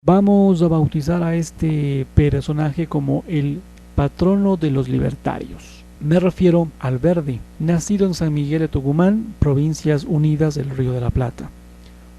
Vamos a bautizar a este personaje como el patrono de los libertarios. Me refiero a Alberdi, nacido en San Miguel de Tucumán, Provincias Unidas del Río de la Plata,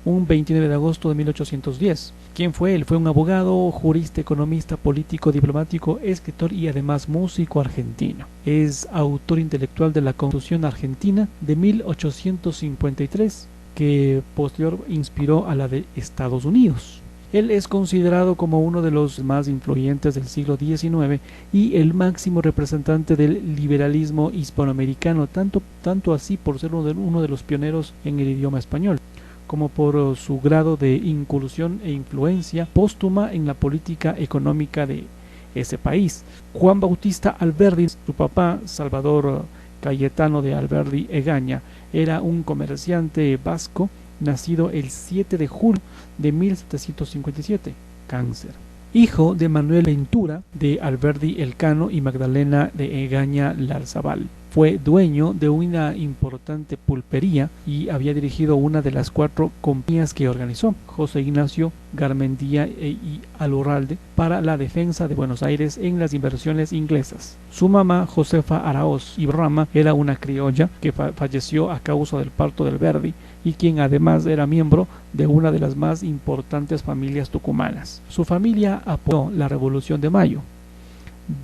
un 29 de agosto de 1810. ¿Quién fue él? Fue un abogado, jurista, economista, político, diplomático, escritor y además músico argentino. Es autor intelectual de la Constitución Argentina de 1853, que posterior inspiró a la de Estados Unidos. Él es considerado como uno de los más influyentes del siglo XIX y el máximo representante del liberalismo hispanoamericano, tanto así por ser uno de los pioneros en el idioma español, como por su grado de inclusión e influencia póstuma en la política económica de ese país. Juan Bautista Alberdi, su papá, Salvador Cayetano de Alberdi Egaña, era un comerciante vasco, nacido el 7 de julio de 1757, cáncer. Hijo de Manuel Ventura de Alberdi Elcano y Magdalena de Egaña Larzábal. Fue dueño de una importante pulpería y había dirigido una de las 4 compañías que organizó José Ignacio Garmendia y Alurralde para la defensa de Buenos Aires en las inversiones inglesas. Su mamá, Josefa Araoz y Rama, era una criolla que falleció a causa del parto del Alberdi y quien además era miembro de una de las más importantes familias tucumanas. Su familia apoyó la Revolución de Mayo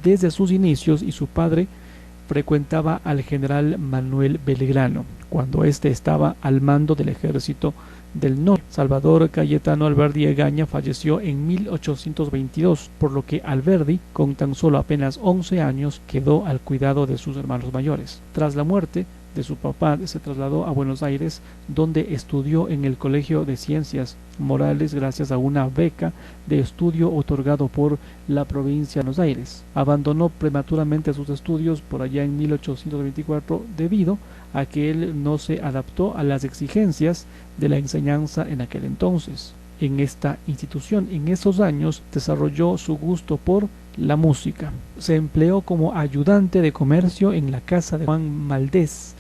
desde sus inicios y su padre frecuentaba al general Manuel Belgrano cuando éste estaba al mando del ejército del norte. Salvador Cayetano Alberdi Egaña falleció en 1822, por lo que Alberdi, con tan solo apenas 11 años, quedó al cuidado de sus hermanos mayores. Tras la muerte de su papá, se trasladó a Buenos Aires, donde estudió en el Colegio de Ciencias Morales gracias a una beca de estudio otorgado por la provincia de Buenos Aires. Abandonó prematuramente sus estudios por allá en 1824 debido a que él no se adaptó a las exigencias de la enseñanza en aquel entonces. En esta institución, en esos años, desarrolló su gusto por la música. Se empleó como ayudante de comercio en la casa de Juan Maldés,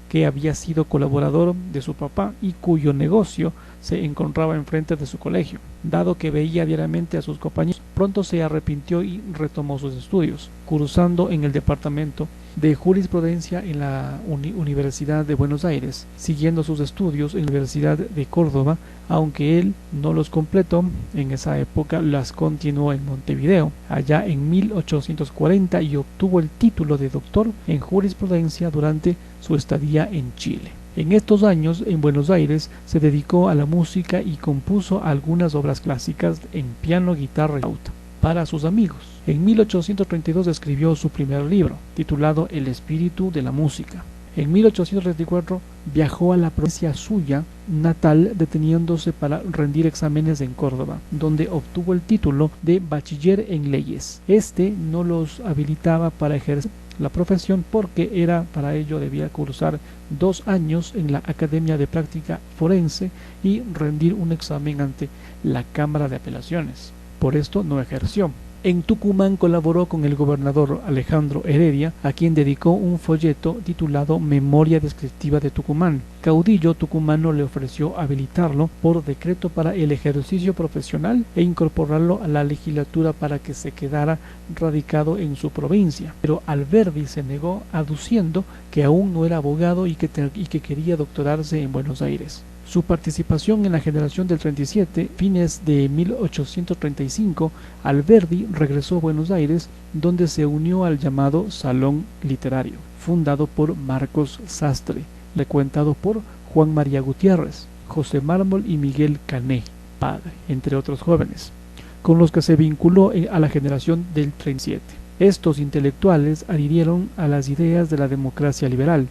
que había sido colaborador de su papá y cuyo negocio se encontraba enfrente de su colegio. Dado que veía diariamente a sus compañeros, pronto se arrepintió y retomó sus estudios, cursando en el departamento de jurisprudencia en la Universidad de Buenos Aires, siguiendo sus estudios en la Universidad de Córdoba, aunque él no los completó en esa época, las continuó en Montevideo, allá en 1840, y obtuvo el título de doctor en jurisprudencia durante su estadía en Chile. En estos años, en Buenos Aires, se dedicó a la música y compuso algunas obras clásicas en piano, guitarra y flauta para sus amigos. En 1832 escribió su primer libro, titulado El espíritu de la música. En 1834 viajó a la provincia suya natal, deteniéndose para rendir exámenes en Córdoba, donde obtuvo el título de bachiller en leyes. Este no los habilitaba para ejercer la profesión porque para ello debía cursar 2 años en la Academia de Práctica Forense y rendir un examen ante la Cámara de Apelaciones. Por esto no ejerció. En Tucumán colaboró con el gobernador Alejandro Heredia, a quien dedicó un folleto titulado Memoria Descriptiva de Tucumán. Caudillo tucumano le ofreció habilitarlo por decreto para el ejercicio profesional e incorporarlo a la legislatura para que se quedara radicado en su provincia, pero Alberdi se negó, aduciendo que aún no era abogado y que quería doctorarse en Buenos Aires. Su participación en la generación del 37, fines de 1835, Alberdi regresó a Buenos Aires, donde se unió al llamado Salón Literario, fundado por Marcos Sastre, frecuentado por Juan María Gutiérrez, José Mármol y Miguel Cané, padre, entre otros jóvenes, con los que se vinculó a la generación del 37. Estos intelectuales adhirieron a las ideas de la democracia liberal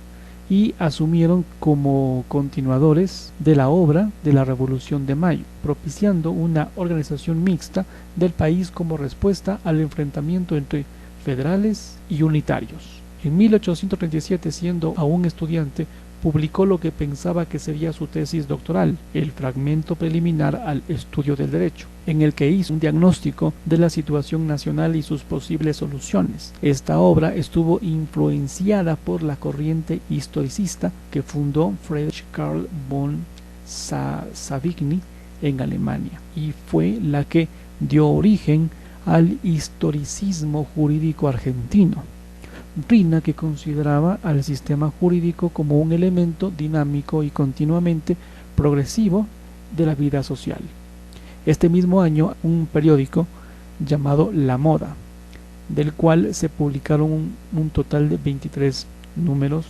y asumieron como continuadores de la obra de la Revolución de Mayo, propiciando una organización mixta del país como respuesta al enfrentamiento entre federales y unitarios. En 1837, siendo aún estudiante, publicó lo que pensaba que sería su tesis doctoral, el fragmento preliminar al estudio del derecho, en el que hizo un diagnóstico de la situación nacional y sus posibles soluciones. Esta obra estuvo influenciada por la corriente historicista que fundó Friedrich Karl von Savigny en Alemania, y fue la que dio origen al historicismo jurídico argentino. Rina, que consideraba al sistema jurídico como un elemento dinámico y continuamente progresivo de la vida social. Este mismo año, un periódico llamado La Moda, del cual se publicaron un total de 23 números,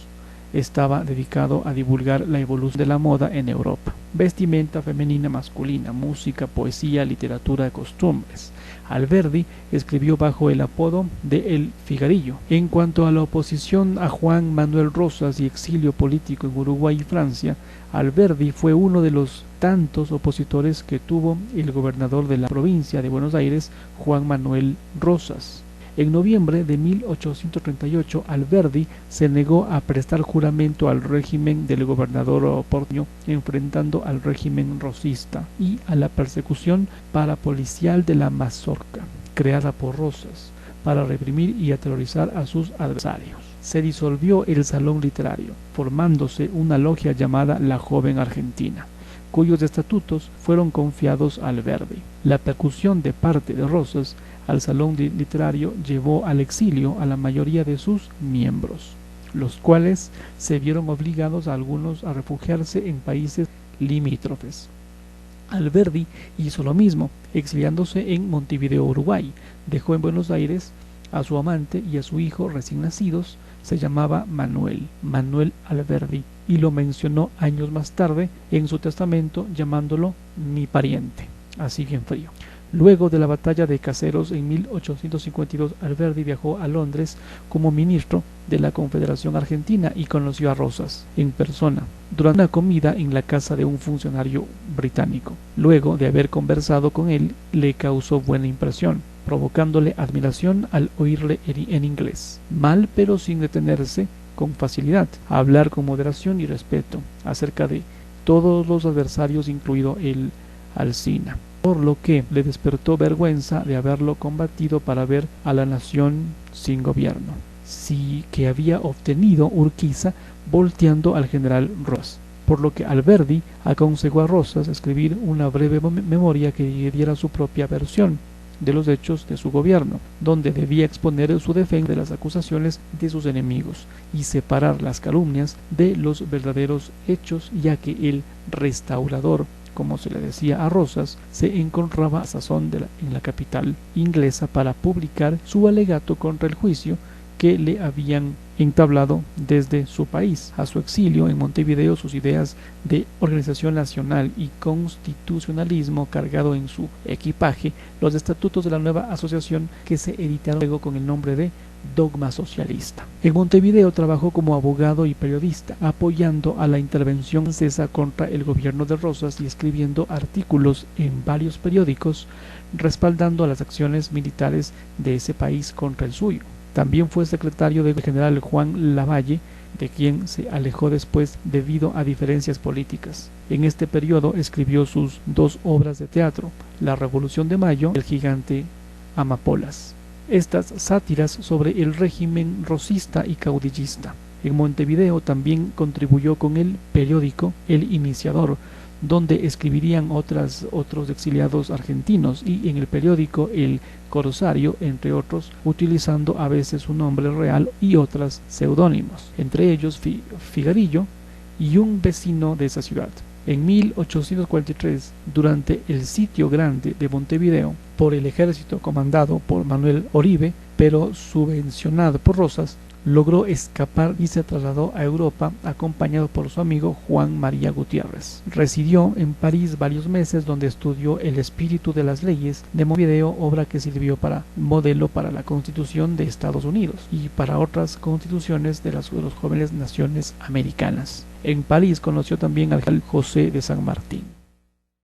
estaba dedicado a divulgar la evolución de la moda en Europa. Vestimenta femenina, masculina, música, poesía, literatura, costumbres. Alberdi escribió bajo el apodo de El Figarillo. En cuanto a la oposición a Juan Manuel Rosas y exilio político en Uruguay y Francia, Alberdi fue uno de los tantos opositores que tuvo el gobernador de la provincia de Buenos Aires, Juan Manuel Rosas. En noviembre de 1838, Alberdi se negó a prestar juramento al régimen del gobernador porteño, enfrentando al régimen rosista y a la persecución parapolicial de la Mazorca, creada por Rosas, para reprimir y aterrorizar a sus adversarios. Se disolvió el Salón Literario, formándose una logia llamada La Joven Argentina, cuyos estatutos fueron confiados a Alberdi. La persecución de parte de Rosas al Salón Literario llevó al exilio a la mayoría de sus miembros, los cuales se vieron obligados a algunos a refugiarse en países limítrofes. Alberdi hizo lo mismo, exiliándose en Montevideo, Uruguay. Dejó en Buenos Aires a su amante y a su hijo recién nacidos. Se llamaba Manuel Alberdi, y lo mencionó años más tarde en su testamento llamándolo mi pariente, así bien frío. Luego de la batalla de Caseros en 1852, Alberdi viajó a Londres como ministro de la Confederación Argentina y conoció a Rosas en persona durante una comida en la casa de un funcionario británico. Luego de haber conversado con él, le causó buena impresión, provocándole admiración al oírle en inglés, mal pero sin detenerse con facilidad, a hablar con moderación y respeto acerca de todos los adversarios, incluido el Alsina, por lo que le despertó vergüenza de haberlo combatido para ver a la nación sin gobierno, sí que había obtenido Urquiza volteando al general Rosas, por lo que Alberdi aconsejó a Rosas escribir una breve memoria que diera su propia versión de los hechos de su gobierno, donde debía exponer su defensa de las acusaciones de sus enemigos y separar las calumnias de los verdaderos hechos, ya que el restaurador, como se le decía a Rosas, se encontraba a sazón en la capital inglesa para publicar su alegato contra el juicio que le habían entablado desde su país. A su exilio en Montevideo, sus ideas de organización nacional y constitucionalismo cargado en su equipaje, los estatutos de la nueva asociación que se editaron luego con el nombre de Dogma Socialista. En Montevideo trabajó como abogado y periodista, apoyando a la intervención francesa contra el gobierno de Rosas y escribiendo artículos en varios periódicos respaldando a las acciones militares de ese país contra el suyo. También fue secretario del general Juan Lavalle, de quien se alejó después debido a diferencias políticas. En este periodo escribió sus dos obras de teatro, La Revolución de Mayo y El gigante Amapolas. Estas sátiras sobre el régimen rosista y caudillista. En Montevideo también contribuyó con el periódico El Iniciador, donde escribirían otros exiliados argentinos, y en el periódico El Corsario, entre otros, utilizando a veces su nombre real y otros seudónimos, entre ellos Figarillo y un vecino de esa ciudad. En 1843, durante el sitio grande de Montevideo por el ejército comandado por Manuel Oribe, pero subvencionado por Rosas, logró escapar y se trasladó a Europa acompañado por su amigo Juan María Gutiérrez. Residió en París varios meses, donde estudió el espíritu de las leyes de Montevideo, obra que sirvió para modelo para la Constitución de Estados Unidos y para otras constituciones de las jóvenes naciones americanas. En París conoció también al general José de San Martín.